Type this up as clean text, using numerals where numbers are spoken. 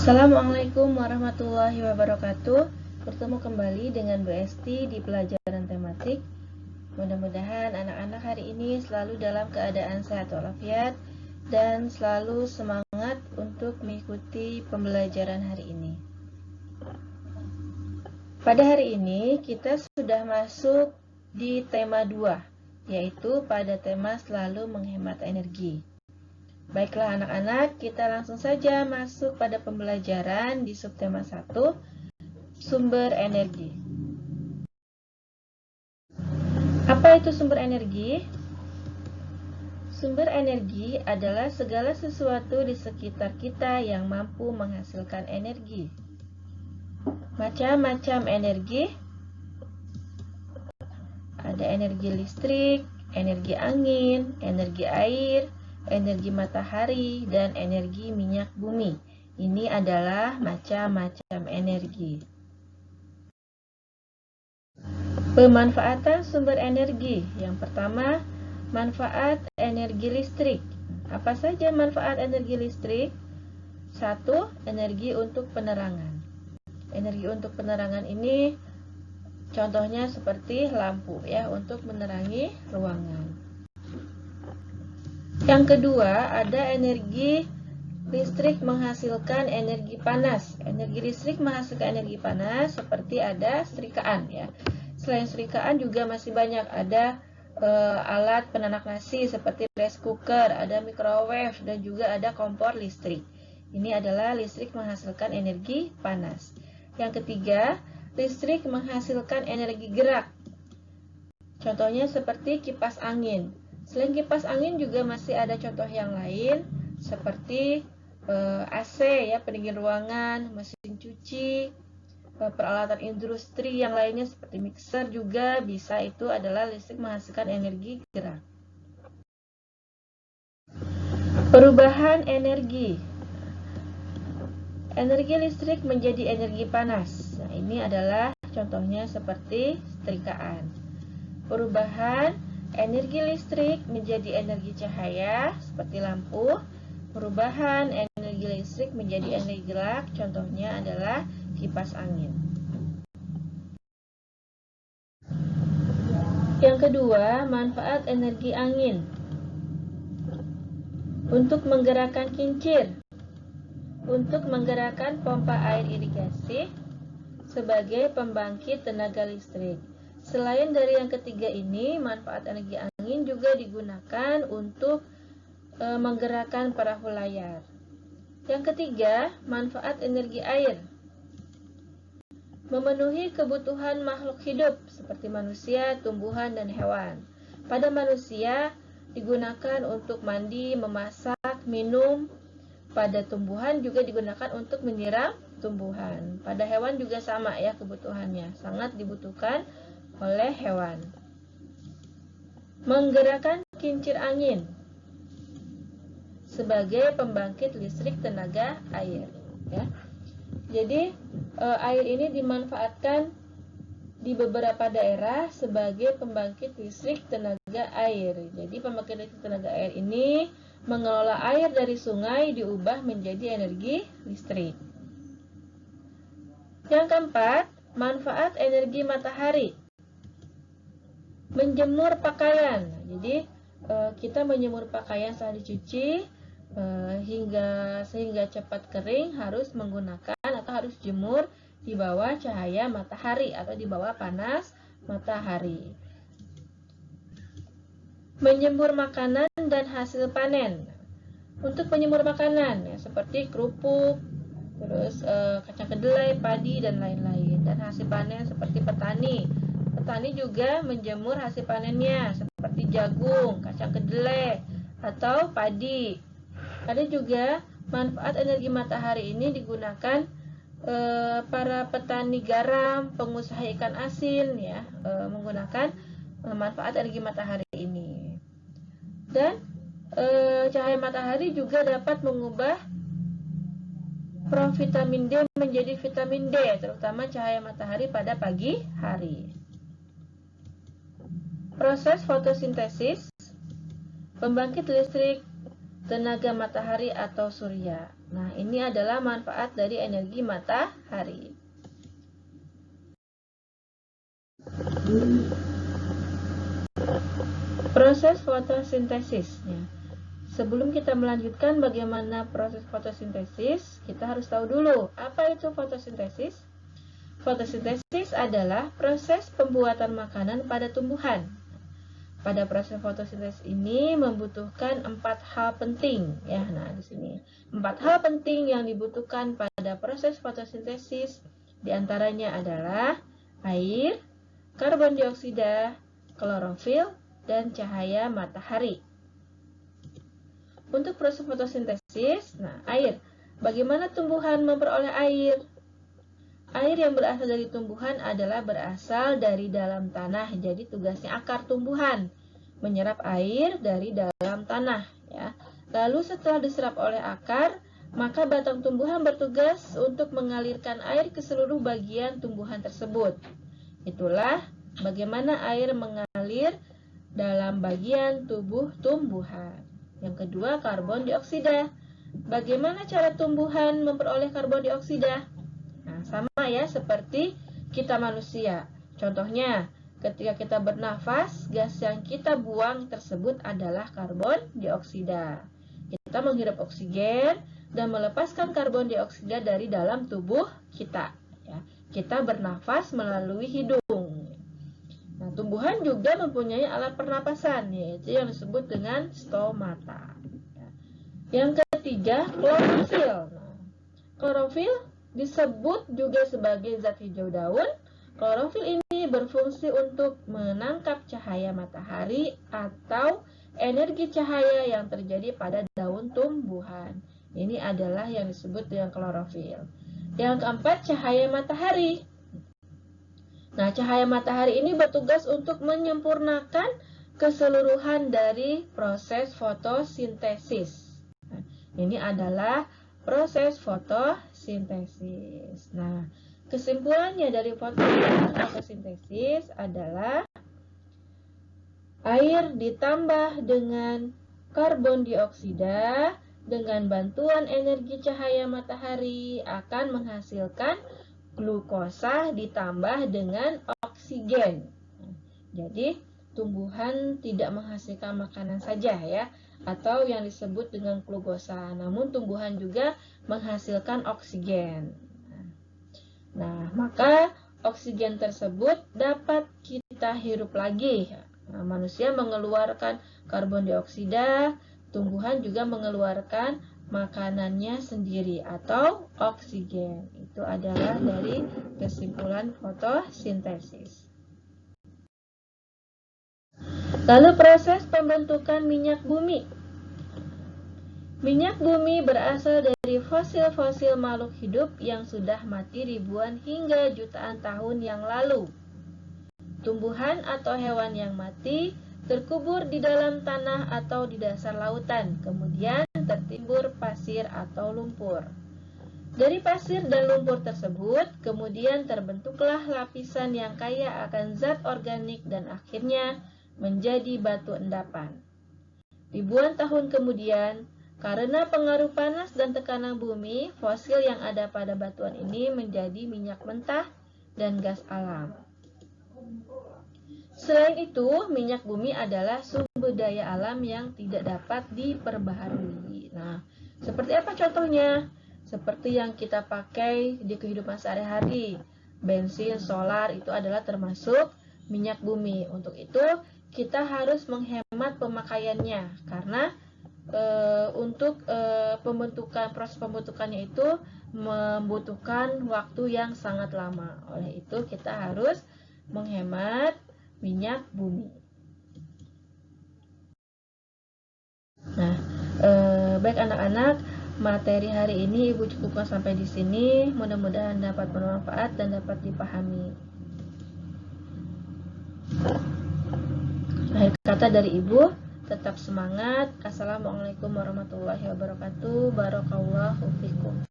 Assalamualaikum warahmatullahi wabarakatuh. Bertemu kembali dengan Bu Esti di pelajaran tematik. Mudah-mudahan anak-anak hari ini selalu dalam keadaan sehat walafiat dan selalu semangat untuk mengikuti pembelajaran hari ini. Pada hari ini kita sudah masuk di tema 2, yaitu pada tema selalu menghemat energi. Baiklah anak-anak, kita langsung saja masuk pada pembelajaran di subtema 1, sumber energi. Apa itu sumber energi? Sumber energi adalah segala sesuatu di sekitar kita yang mampu menghasilkan energi. Macam-macam energi. Ada energi listrik, energi angin, energi air, energi matahari, dan energi minyak bumi. Ini adalah macam-macam energi. Pemanfaatan sumber energi. Yang pertama, manfaat energi listrik. Apa saja manfaat energi listrik? 1. Energi untuk penerangan. Energi untuk penerangan ini contohnya seperti lampu ya, untuk menerangi ruangan. Yang kedua, ada energi listrik menghasilkan energi panas. Energi listrik menghasilkan energi panas seperti ada setrikaan ya. Selain setrikaan juga masih banyak, ada alat penanak nasi seperti rice cooker, ada microwave, dan juga ada kompor listrik. Ini adalah listrik menghasilkan energi panas. Yang ketiga, listrik menghasilkan energi gerak. Contohnya seperti kipas angin. Selain kipas angin juga masih ada contoh yang lain seperti AC ya, pendingin ruangan, mesin cuci, peralatan industri yang lainnya seperti mixer juga bisa, itu adalah listrik menghasilkan energi gerak. Perubahan energi. Energi listrik menjadi energi panas. Nah, ini adalah contohnya seperti setrikaan. Perubahan energi listrik menjadi energi cahaya seperti lampu. Perubahan energi listrik menjadi energi gerak, contohnya adalah kipas angin. Yang kedua, manfaat energi angin. Untuk menggerakkan kincir, untuk menggerakkan pompa air irigasi sebagai pembangkit tenaga listrik. Selain dari yang ketiga ini, manfaat energi angin juga digunakan untuk menggerakkan perahu layar. Yang ketiga, manfaat energi air. Memenuhi kebutuhan makhluk hidup seperti manusia, tumbuhan, dan hewan. Pada manusia digunakan untuk mandi, memasak, minum. Pada tumbuhan juga digunakan untuk menyiram tumbuhan. Pada hewan juga sama ya kebutuhannya, sangat dibutuhkan oleh hewan. Menggerakkan kincir angin sebagai pembangkit listrik tenaga air ya. Jadi air ini dimanfaatkan di beberapa daerah sebagai pembangkit listrik tenaga air. Jadi pembangkit listrik tenaga air ini mengelola air dari sungai diubah menjadi energi listrik. Yang keempat, manfaat energi matahari. Menjemur pakaian. Jadi kita menjemur pakaian setelah dicuci sehingga cepat kering harus menggunakan atau harus jemur di bawah cahaya matahari atau di bawah panas matahari. Menjemur makanan dan hasil panen. Untuk menjemur makanan ya, seperti kerupuk, terus kacang kedelai, padi, dan lain-lain. Dan hasil panen seperti petani. Petani juga menjemur hasil panennya seperti jagung, kacang kedelai, atau padi. Ada juga manfaat energi matahari ini digunakan para petani garam, pengusaha ikan asin ya, menggunakan manfaat energi matahari ini. Dan cahaya matahari juga dapat mengubah provitamin D menjadi vitamin D, terutama cahaya matahari pada pagi hari. Proses fotosintesis, pembangkit listrik tenaga matahari atau surya. Nah, ini adalah manfaat dari energi matahari. Proses fotosintesis. Sebelum kita melanjutkan bagaimana proses fotosintesis, kita harus tahu dulu apa itu fotosintesis. Fotosintesis adalah proses pembuatan makanan pada tumbuhan. Pada proses fotosintesis ini membutuhkan 4 hal penting ya. Nah, di sini 4 hal penting yang dibutuhkan pada proses fotosintesis diantaranya adalah air, karbon dioksida, klorofil, dan cahaya matahari. Untuk proses fotosintesis, air. Bagaimana tumbuhan memperoleh air? Air yang berasal dari tumbuhan adalah berasal dari dalam tanah. Jadi tugasnya akar tumbuhan menyerap air dari dalam tanah ya. Lalu setelah diserap oleh akar, maka batang tumbuhan bertugas untuk mengalirkan air ke seluruh bagian tumbuhan tersebut. Itulah bagaimana air mengalir dalam bagian tubuh tumbuhan. Yang kedua, karbon dioksida. Bagaimana cara tumbuhan memperoleh karbon dioksida? Nah, sama ya seperti kita manusia. Contohnya, ketika kita bernafas, gas yang kita buang tersebut adalah karbon dioksida. Kita menghirup oksigen dan melepaskan karbon dioksida dari dalam tubuh kita. Ya. Kita bernafas melalui hidung. Nah, tumbuhan juga mempunyai alat pernapasan, yaitu yang disebut dengan stomata. Ya. Yang ketiga, klorofil. Klorofil disebut juga sebagai zat hijau daun. Klorofil ini berfungsi untuk menangkap cahaya matahari atau energi cahaya yang terjadi pada daun tumbuhan. Ini adalah yang disebut dengan klorofil. Yang keempat, cahaya matahari. Nah, cahaya matahari ini bertugas untuk menyempurnakan keseluruhan dari proses fotosintesis. Nah, ini adalah proses fotosintesis. Nah, kesimpulannya dari fotosintesis adalah air ditambah dengan karbon dioksida dengan bantuan energi cahaya matahari akan menghasilkan glukosa ditambah dengan oksigen. Jadi, tumbuhan tidak menghasilkan makanan saja ya, atau yang disebut dengan glukosa. Namun tumbuhan juga menghasilkan oksigen. Nah, maka oksigen tersebut dapat kita hirup lagi. Nah, manusia mengeluarkan karbon dioksida, tumbuhan juga mengeluarkan makanannya sendiri atau oksigen. Itu adalah dari kesimpulan fotosintesis. Lalu proses pembentukan minyak bumi. Minyak bumi berasal dari fosil-fosil makhluk hidup yang sudah mati ribuan hingga jutaan tahun yang lalu. Tumbuhan atau hewan yang mati terkubur di dalam tanah atau di dasar lautan, kemudian tertimbur pasir atau lumpur. Dari pasir dan lumpur tersebut, kemudian terbentuklah lapisan yang kaya akan zat organik dan akhirnya menjadi batu endapan. Ribuan tahun kemudian, karena pengaruh panas dan tekanan bumi, fosil yang ada pada batuan ini menjadi minyak mentah dan gas alam. Selain itu, minyak bumi adalah sumber daya alam yang tidak dapat diperbaharui. Nah, seperti apa contohnya? Seperti yang kita pakai di kehidupan sehari-hari. Bensin, solar itu adalah termasuk minyak bumi. Untuk itu, kita harus menghemat pemakaiannya karena untuk proses pembentukannya itu membutuhkan waktu yang sangat lama. Oleh itu kita harus menghemat minyak bumi. Nah, baik anak-anak, materi hari ini Ibu cukupkan sampai di sini. Mudah-mudahan dapat bermanfaat dan dapat dipahami. Akhir kata dari Ibu, tetap semangat. Assalamualaikum warahmatullahi wabarakatuh. Barakallahu fikum.